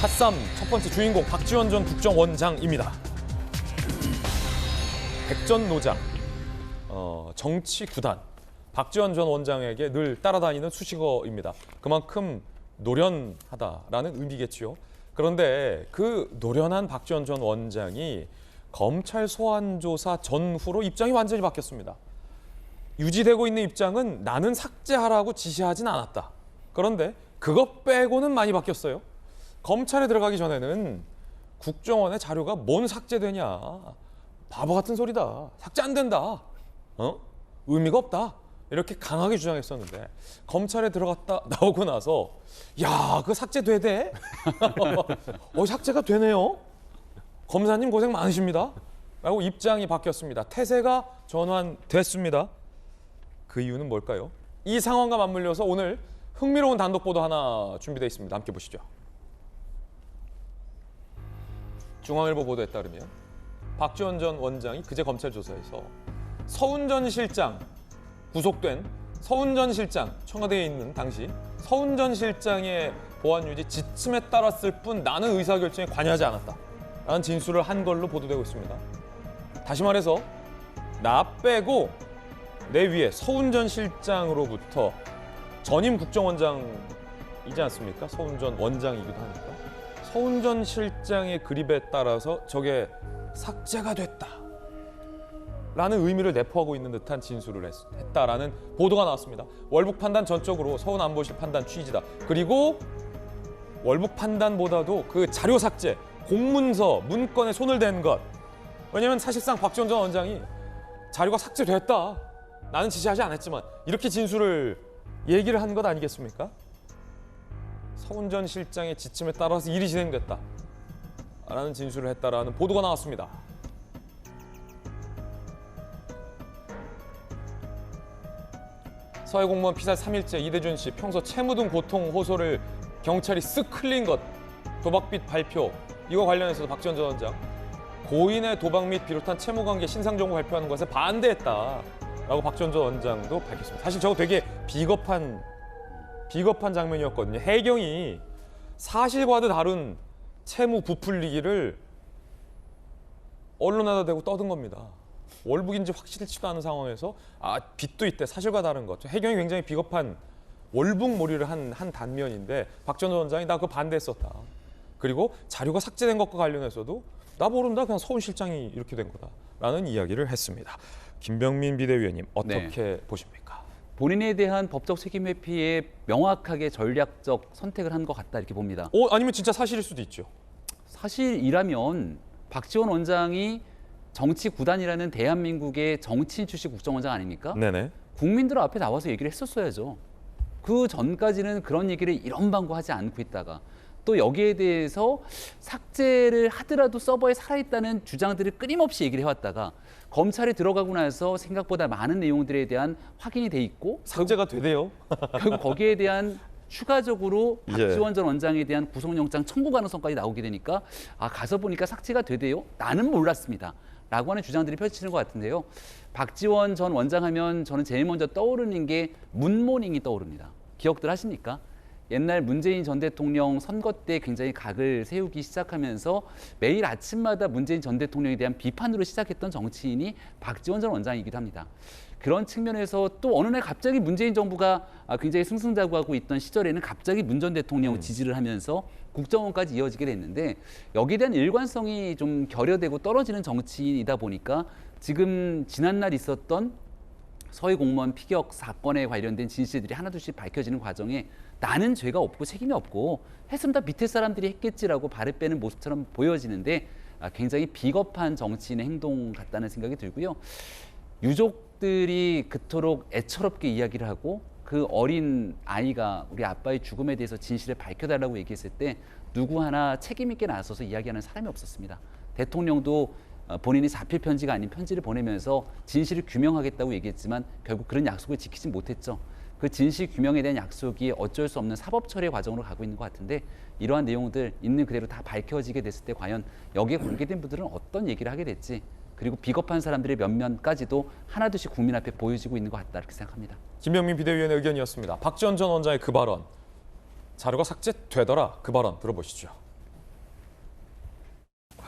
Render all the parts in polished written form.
핫쌈 첫 번째 주인공 박지원 전 국정원장입니다. 백전노장, 정치 구단, 박지원 전 원장에게 늘 따라다니는 수식어입니다. 그만큼 노련하다라는 의미겠지요. 그런데 그 노련한 박지원 전 원장이 검찰 소환 조사 전후로 입장이 완전히 바뀌었습니다. 유지되고 있는 입장은 나는 삭제하라고 지시하진 않았다. 그런데 그것 빼고는 많이 바뀌었어요. 검찰에 들어가기 전에는 국정원의 자료가 뭔 삭제되냐. 바보 같은 소리다. 삭제 안 된다. 의미가 없다. 이렇게 강하게 주장했었는데 검찰에 들어갔다 나오고 나서 야, 그 삭제되대? 삭제가 되네요. 검사님 고생 많으십니다. 라고 입장이 바뀌었습니다. 태세가 전환됐습니다. 그 이유는 뭘까요? 이 상황과 맞물려서 오늘 흥미로운 단독 보도 하나 준비되어 있습니다. 함께 보시죠. 중앙일보 보도에 따르면 박지원 전 원장이 그제 검찰 조사에서 서훈 전 실장, 구속된 서훈 전 실장, 청와대에 있는 당시 서훈 전 실장의 보안 유지 지침에 따랐을 뿐 나는 의사결정에 관여하지 않았다 라는 진술을 한 걸로 보도되고 있습니다. 다시 말해서 나 빼고 내 위에 서훈 전 실장으로부터 전임 국정원장이지 않습니까? 서훈 전 원장이기도 하니까 서훈 전 실장의 그립에 따라서 저게 삭제가 됐다 라는 의미를 내포하고 있는 듯한 진술을 했다라는 보도가 나왔습니다. 월북 판단 전적으로 서훈 안보실 판단 취지다. 그리고 월북 판단보다도 그 자료 삭제, 공문서, 문건에 손을 댄 것. 왜냐하면 사실상 박지원 전 원장이 자료가 삭제됐다. 나는 지시하지 않았지만 이렇게 진술을 얘기를 한 것 아니겠습니까? 서훈 전 실장의 지침에 따라서 일이 진행됐다 라는 진술을 했다라는 보도가 나왔습니다. 서해공무원 피살 3일째 이대준 씨 평소 채무 등 고통 호소를 경찰이 쓱 흘린 것, 도박빚 발표, 이거 관련해서도 박지원 전 원장 고인의 도박 및 비롯한 채무 관계 신상 정보 발표하는 것에 반대했다라고 박지원 전 원장도 밝혔습니다. 사실 저거 되게 비겁한 장면이었거든요. 해경이 사실과도 다른 채무 부풀리기를 언론에다 대고 떠든 겁니다. 월북인지 확실치도 않은 상황에서 빚도 있대, 사실과 다른 것. 해경이 굉장히 비겁한 월북몰이를 한 단면인데 박 전 원장이 나 그거 반대했었다. 그리고 자료가 삭제된 것과 관련해서도 나 모른다, 그냥 서훈 실장이 이렇게 된 거다라는 이야기를 했습니다. 김병민 비대위원님 어떻게 보십니까? 본인에 대한 법적 책임 회피에 명확하게 전략적 선택을 한 것 같다 이렇게 봅니다. 아니면 진짜 사실일 수도 있죠. 사실이라면 박지원 원장이 정치 구단이라는 대한민국의 정치인 출신 국정원장 아닙니까? 네네. 국민들 앞에 나와서 얘기를 했었어야죠. 그 전까지는 그런 얘기를 이런 방구하지 않고 있다가 또 여기에 대해서 삭제를 하더라도 서버에 살아있다는 주장들을 끊임없이 얘기를 해왔다가 검찰에 들어가고 나서 생각보다 많은 내용들에 대한 확인이 돼 있고 삭제가 되대요. 결국 거기에 대한 추가적으로 박지원 전 원장에 대한 구속영장 청구 가능성까지 나오게 되니까 가서 보니까 삭제가 되대요. 나는 몰랐습니다. 라고 하는 주장들이 펼치는 것 같은데요. 박지원 전 원장 하면 저는 제일 먼저 떠오르는 게 문모닝이 떠오릅니다. 기억들 하십니까? 옛날 문재인 전 대통령 선거 때 굉장히 각을 세우기 시작하면서 매일 아침마다 문재인 전 대통령에 대한 비판으로 시작했던 정치인이 박지원 전 원장이기도 합니다. 그런 측면에서 또 어느 날 갑자기 문재인 정부가 굉장히 승승장구하고 있던 시절에는 갑자기 문 전 대통령 지지를 하면서 국정원까지 이어지게 됐는데 여기에 대한 일관성이 좀 결여되고 떨어지는 정치인이다 보니까 지금 지난날 있었던 서해 공무원 피격 사건에 관련된 진실들이 하나둘씩 밝혀지는 과정에 나는 죄가 없고 책임이 없고 했으면 다 밑에 사람들이 했겠지라고 발을 빼는 모습처럼 보여지는데 굉장히 비겁한 정치인의 행동 같다는 생각이 들고요. 유족들이 그토록 애처롭게 이야기를 하고 그 어린 아이가 우리 아빠의 죽음에 대해서 진실을 밝혀달라고 얘기했을 때 누구 하나 책임 있게 나서서 이야기하는 사람이 없었습니다. 대통령도 본인이 자필 편지가 아닌 편지를 보내면서 진실을 규명하겠다고 얘기했지만 결국 그런 약속을 지키지 못했죠. 그 진실 규명에 대한 약속이 어쩔 수 없는 사법 처리 과정으로 가고 있는 것 같은데 이러한 내용들 있는 그대로 다 밝혀지게 됐을 때 과연 여기에 관계된 분들은 어떤 얘기를 하게 될지 그리고 비겁한 사람들의 면면까지도 하나둘씩 국민 앞에 보여지고 있는 것 같다 이렇게 생각합니다. 김병민 비대위원의 의견이었습니다. 박지원 전 원장의 그 발언, 자료가 삭제되더라 그 발언 들어보시죠.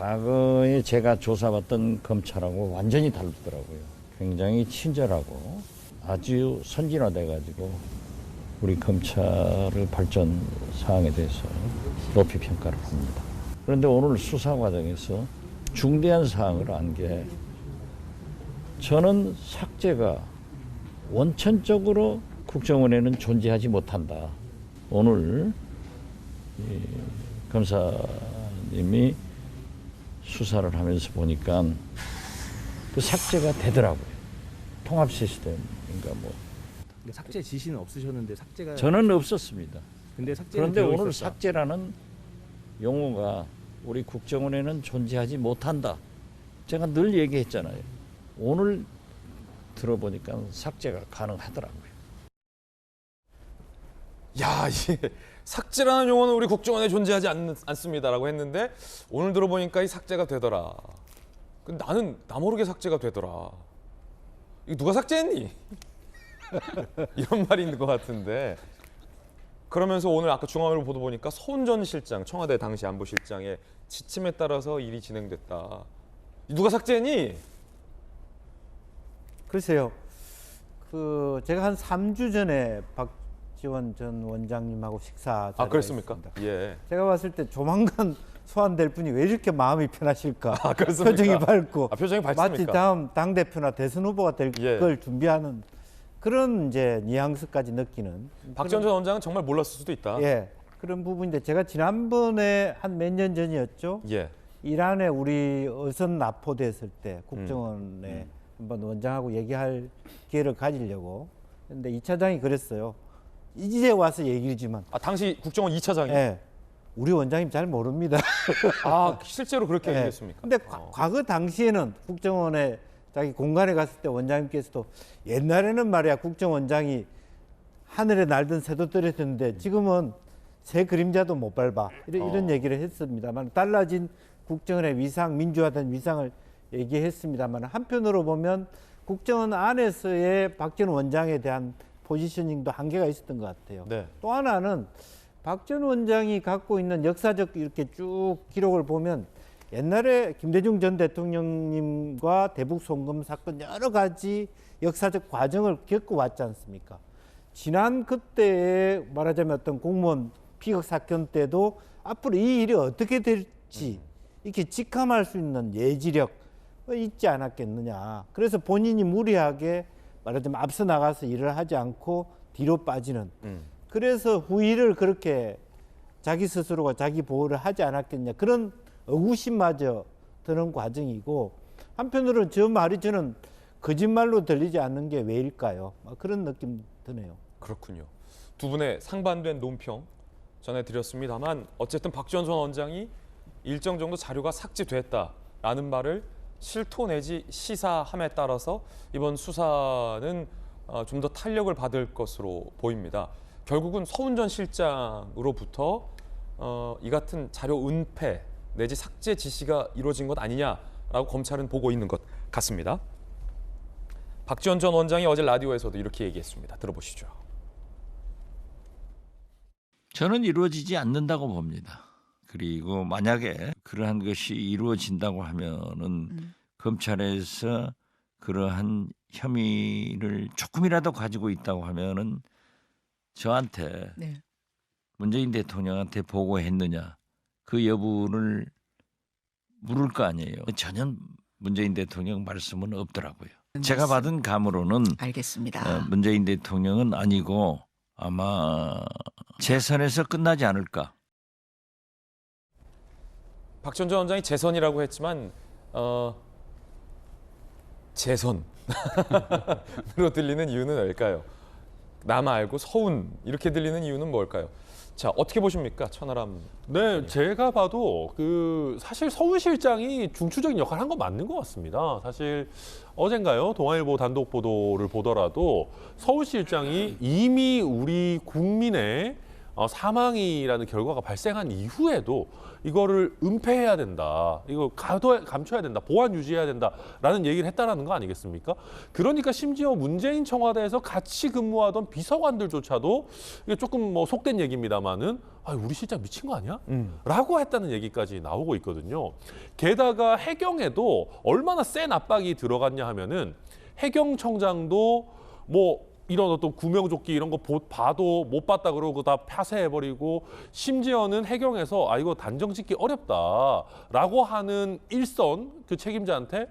과거에 제가 조사받던 검찰하고 완전히 다르더라고요. 굉장히 친절하고 아주 선진화돼가지고 우리 검찰의 발전 사항에 대해서 높이 평가를 합니다. 그런데 오늘 수사 과정에서 중대한 사항을 안 게 저는 삭제가 원천적으로 국정원에는 존재하지 못한다. 오늘 검사님이 수사를 하면서 보니까 그 삭제가 되더라고요. 통합 시스템인가 뭐. 삭제 지시는 없으셨는데 삭제가 저는 없었습니다. 근데 삭제는 그런데 되어 오늘 있었다. 삭제라는 용어가 우리 국정원에는 존재하지 못한다. 제가 늘 얘기했잖아요. 오늘 들어보니까 삭제가 가능하더라고요. 야, 이게 삭제라는 용어는 우리 국정원에 존재하지 않습니다라고 했는데 오늘 들어보니까 이 삭제가 되더라. 근데 나는 나 모르게 삭제가 되더라. 이거 누가 삭제했니? 이런 말이 있는 것 같은데. 그러면서 오늘 아까 중앙일보 보도 보니까 서훈 전 실장, 청와대 당시 안보실장의 지침에 따라서 일이 진행됐다. 누가 삭제했니? 글쎄요. 제가 한 3주 전에 박지원 전 원장님하고 식사 자리가 그랬습니까? 있습니다. 예. 제가 봤을 때 조만간 소환될 분이 왜 이렇게 마음이 편하실까? 그렇습니까? 표정이 밝고 표정이 마치 밝습니까? 다음 당 대표나 대선 후보가 될 걸 예. 준비하는 그런 이제 뉘앙스까지 느끼는 박지원 전 원장은 정말 몰랐을 수도 있다. 예 그런 부분인데 제가 지난번에 한 몇 년 전이었죠. 예. 이란에 우리 어선 납포됐을 때 국정원에 한번 원장하고 얘기할 기회를 가지려고 근데 이 차장이 그랬어요. 이제 와서 얘기지만 당시 국정원 2차장이. 예, 우리 원장님 잘 모릅니다. 실제로 그렇게 예. 얘기했습니까? 근데 과거 당시에는 국정원에 자기 공간에 갔을 때 원장님께서도 옛날에는 말이야 국정원장이 하늘에 날던 새도 떨어졌는데 지금은 새 그림자도 못 밟아 이런 얘기를 했습니다만 달라진 국정원의 위상, 민주화된 위상을 얘기했습니다만 한편으로 보면 국정원 안에서의 박지원 원장에 대한 포지셔닝도 한계가 있었던 것 같아요. 네. 또 하나는 박지원 원장이 갖고 있는 역사적 이렇게 쭉 기록을 보면 옛날에 김대중 전 대통령님과 대북 송금 사건 여러 가지 역사적 과정을 겪어왔지 않습니까? 지난 그때의 말하자면 어떤 공무원 피격 사건 때도 앞으로 이 일이 어떻게 될지 이렇게 직감할 수 있는 예지력 있지 않았겠느냐. 그래서 본인이 무리하게 말하자면 앞서 나가서 일을 하지 않고 뒤로 빠지는. 그래서 후일을 그렇게 자기 스스로가 자기 보호를 하지 않았겠냐. 그런 의구심마저 드는 과정이고 한편으로는 저 말이 저는 거짓말로 들리지 않는 게 왜일까요? 그런 느낌 드네요. 그렇군요. 두 분의 상반된 논평 전해드렸습니다만 어쨌든 박지원 전 원장이 일정 정도 자료가 삭제됐다라는 말을 실토 내지 시사함에 따라서 이번 수사는 좀 더 탄력을 받을 것으로 보입니다. 결국은 서훈 전 실장으로부터 이 같은 자료 은폐 내지 삭제 지시가 이루어진 것 아니냐라고 검찰은 보고 있는 것 같습니다. 박지원 전 원장이 어제 라디오에서도 이렇게 얘기했습니다. 들어보시죠. 저는 이루어지지 않는다고 봅니다. 그리고 만약에 그러한 것이 이루어진다고 하면은 검찰에서 그러한 혐의를 조금이라도 가지고 있다고 하면은 저한테 문재인 대통령한테 보고했느냐 그 여부를 물을 거 아니에요. 전혀 문재인 대통령 말씀은 없더라고요. 제가 받은 감으로는 알겠습니다. 문재인 대통령은 아니고 아마 재선에서 끝나지 않을까. 박지원 전 원장이 재선이라고 했지만 재선으로 들리는 이유는 뭘까요? 남 알고 서운 이렇게 들리는 이유는 뭘까요? 자, 어떻게 보십니까, 천하람? 네, 제가 봐도 사실 서훈 실장이 중추적인 역할을 한 건 맞는 것 같습니다. 사실 어젠가요 동아일보 단독 보도를 보더라도 서훈 실장이 이미 우리 국민의 사망이라는 결과가 발생한 이후에도 이거를 은폐해야 된다. 이거 감춰야 된다. 보안 유지해야 된다라는 얘기를 했다라는 거 아니겠습니까? 그러니까 심지어 문재인 청와대에서 같이 근무하던 비서관들조차도 이게 조금 뭐 속된 얘기입니다만은 우리 실장 미친 거 아니야? 라고 했다는 얘기까지 나오고 있거든요. 게다가 해경에도 얼마나 센 압박이 들어갔냐 하면은 해경청장도 뭐 이런 어떤 구명조끼 이런 거 봐도 못 봤다 그러고 다 폐쇄해버리고 심지어는 해경에서 이거 단정 짓기 어렵다라고 하는 일선 그 책임자한테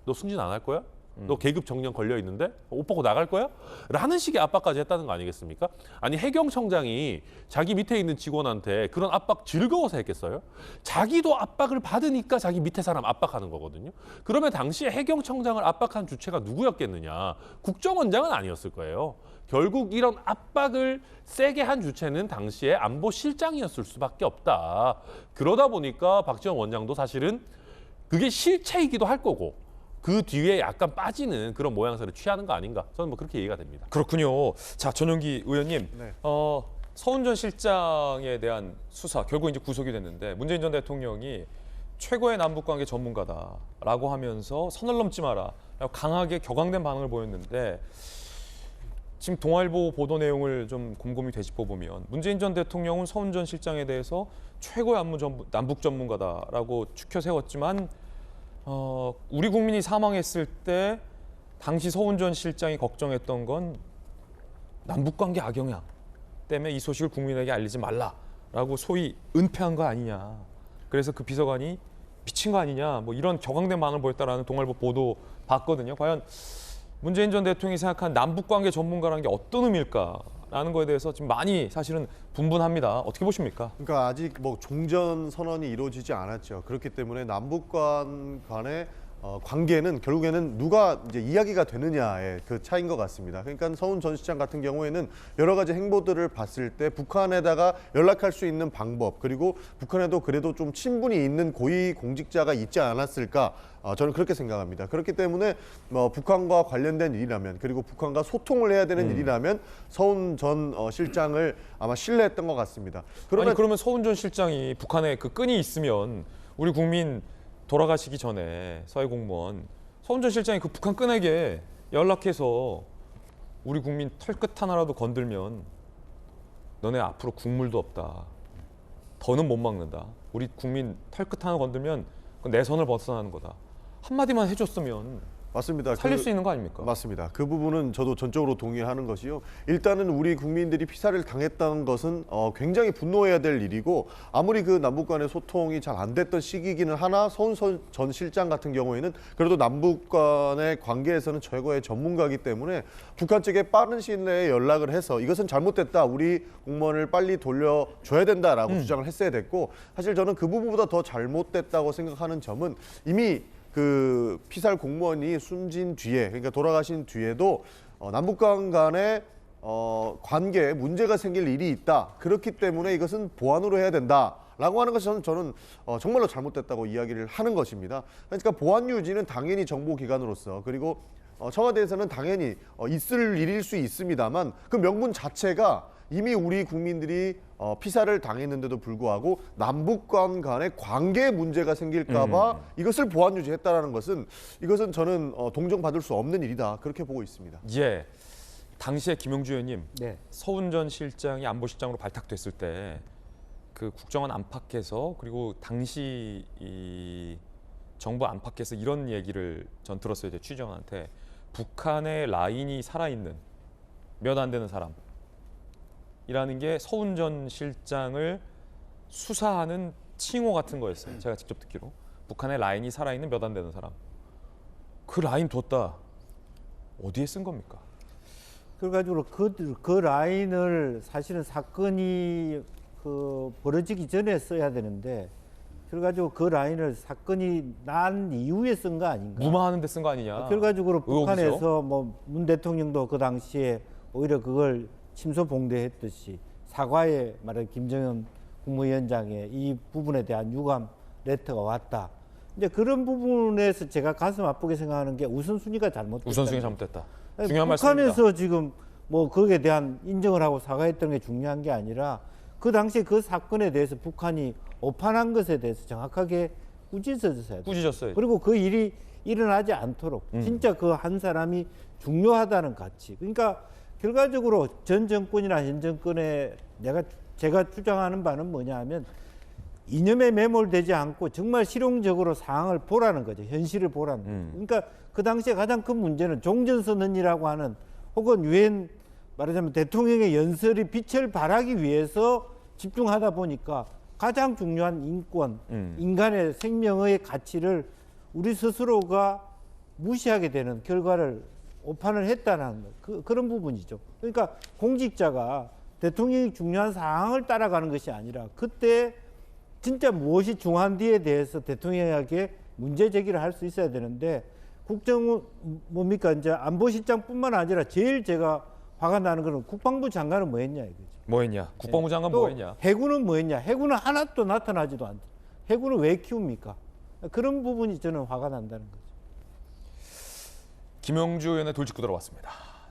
너 승진 안 할 거야? 너 계급 정년 걸려 있는데 옷 벗고 나갈 거야? 라는 식의 압박까지 했다는 거 아니겠습니까? 아니 해경청장이 자기 밑에 있는 직원한테 그런 압박 즐거워서 했겠어요? 자기도 압박을 받으니까 자기 밑에 사람 압박하는 거거든요. 그러면 당시에 해경청장을 압박한 주체가 누구였겠느냐? 국정원장은 아니었을 거예요. 결국 이런 압박을 세게 한 주체는 당시에 안보실장이었을 수밖에 없다. 그러다 보니까 박지원 원장도 사실은 그게 실체이기도 할 거고 그 뒤에 약간 빠지는 그런 모양새를 취하는 거 아닌가? 저는 뭐 그렇게 이해가 됩니다. 그렇군요. 자, 전용기 의원님, 네. 서훈 전 실장에 대한 수사 결국 이제 구속이 됐는데 문재인 전 대통령이 최고의 남북관계 전문가다라고 하면서 선을 넘지 마라 라고 강하게 격앙된 반응을 보였는데 지금 동아일보 보도 내용을 좀 곰곰이 되짚어 보면 문재인 전 대통령은 서훈 전 실장에 대해서 최고의 남북 전문가다라고 추켜 세웠지만 우리 국민이 사망했을 때 당시 서훈 전 실장이 걱정했던 건 남북관계 악영향 때문에 이 소식을 국민에게 알리지 말라라고 소위 은폐한 거 아니냐. 그래서 그 비서관이 미친 거 아니냐. 뭐 이런 격앙된 반응을 보였다라는 동아일보 보도 봤거든요. 과연 문재인 전 대통령이 생각한 남북관계 전문가라는 게 어떤 의미일까라는 거에 대해서 지금 많이 사실은 분분합니다. 어떻게 보십니까? 그러니까 아직 뭐 종전 선언이 이루어지지 않았죠. 그렇기 때문에 남북 간의 관계는 결국에는 누가 이제 이야기가 되느냐의 그 차이인 것 같습니다. 그러니까 서훈 전 시장 같은 경우에는 여러 가지 행보들을 봤을 때 북한에다가 연락할 수 있는 방법 그리고 북한에도 그래도 좀 친분이 있는 고위 공직자가 있지 않았을까 저는 그렇게 생각합니다. 그렇기 때문에 북한과 관련된 일이라면 그리고 북한과 소통을 해야 되는 일이라면 서훈 전 실장을 아마 신뢰했던 것 같습니다. 그러면 서훈 전 실장이 북한에 그 끈이 있으면 우리 국민 돌아가시기 전에 사회 공무원 서훈 전 실장이 그 북한 끈에게 연락해서 우리 국민 털끝 하나라도 건들면 너네 앞으로 국물도 없다. 더는 못 막는다. 우리 국민 털끝 하나 건들면 내 선을 벗어나는 거다. 한마디만 해줬으면 맞습니다. 살릴 수 있는 거 아닙니까? 맞습니다. 그 부분은 저도 전적으로 동의하는 것이요. 일단은 우리 국민들이 피살을 당했다는 것은 굉장히 분노해야 될 일이고 아무리 그 남북 간의 소통이 잘 안 됐던 시기이기는 하나 서훈 전 실장 같은 경우에는 그래도 남북 간의 관계에서는 최고의 전문가이기 때문에 북한 측에 빠른 시일 내에 연락을 해서 이것은 잘못됐다. 우리 공무원을 빨리 돌려줘야 된다라고 주장을 했어야 됐고 사실 저는 그 부분보다 더 잘못됐다고 생각하는 점은 이미 그 피살 공무원이 숨진 뒤에 그러니까 돌아가신 뒤에도 남북 간의 관계에 문제가 생길 일이 있다. 그렇기 때문에 이것은 보완으로 해야 된다라고 하는 것이 저는 정말로 잘못됐다고 이야기를 하는 것입니다. 그러니까 보완 유지는 당연히 정보기관으로서 그리고 청와대에서는 당연히 있을 일일 수 있습니다만 그 명분 자체가 이미 우리 국민들이 피살을 당했는데도 불구하고 남북 간의 관계에 문제가 생길까 봐 이것을 보완 유지했다는 것은 이것은 저는 동정받을 수 없는 일이다. 그렇게 보고 있습니다. 예. 당시에 김용주 의원님, 네. 서훈 전 실장이 안보실장으로 발탁됐을 때 그 국정원 안팎에서 그리고 당시 이 정부 안팎에서 이런 얘기를 전 들었어요. 이제 취재원한테 북한의 라인이 살아있는 몇 안 되는 사람 이라는 게 서훈 전 실장을 수사하는 칭호 같은 거였어요. 제가 직접 듣기로. 북한의 라인이 살아있는 몇 안 되는 사람. 그 라인 뒀다. 어디에 쓴 겁니까? 그래가지고 그 라인을 사실은 사건이 벌어지기 전에 써야 되는데 그래가지고 그 라인을 사건이 난 이후에 쓴 거 아닌가? 무마하는 데 쓴 거 아니냐? 그래가지고 의혹이죠? 북한에서 뭐 문 대통령도 그 당시에 오히려 그걸 침소봉대했듯이 사과에 말한 김정은 국무위원장의 이 부분에 대한 유감 레터가 왔다. 이제 그런 부분에서 제가 가슴 아프게 생각하는 게 우선순위가 잘못됐다. 우선순위 잘못됐다. 아니, 중요한 북한에서 말씀입니다. 지금 뭐 거기에 대한 인정을 하고 사과했던 게 중요한 게 아니라 그 당시에 그 사건에 대해서 북한이 오판한 것에 대해서 정확하게 꾸짖어졌어야 돼요. 꾸짖었어요. 그리고 그 일이 일어나지 않도록 진짜 그 한 사람이 중요하다는 가치. 그러니까 결과적으로 전 정권이나 현 정권에 제가 주장하는 바는 뭐냐 하면 이념에 매몰되지 않고 정말 실용적으로 상황을 보라는 거죠. 현실을 보라는 거죠. 그러니까 그 당시에 가장 큰 문제는 종전선언이라고 하는 혹은 유엔 말하자면 대통령의 연설이 빛을 발하기 위해서 집중하다 보니까 가장 중요한 인권, 인간의 생명의 가치를 우리 스스로가 무시하게 되는 결과를 오판을 했다는 그런 부분이죠. 그러니까 공직자가 대통령이 중요한 사항을 따라가는 것이 아니라 그때 진짜 무엇이 중요한지에 대해서 대통령에게 문제 제기를 할 수 있어야 되는데 국정 뭡니까 이제 안보실장뿐만 아니라 제일 제가 화가 나는 거는 국방부 장관은 뭐 했냐 이거죠. 뭐 했냐? 국방부 장관 또 뭐 했냐? 해군은 뭐 했냐? 해군은 하나도 나타나지도 않죠. 해군은 왜 키웁니까? 그런 부분이 저는 화가 난다는 거죠. 김영주 의원의 돌직구 들어왔습니다.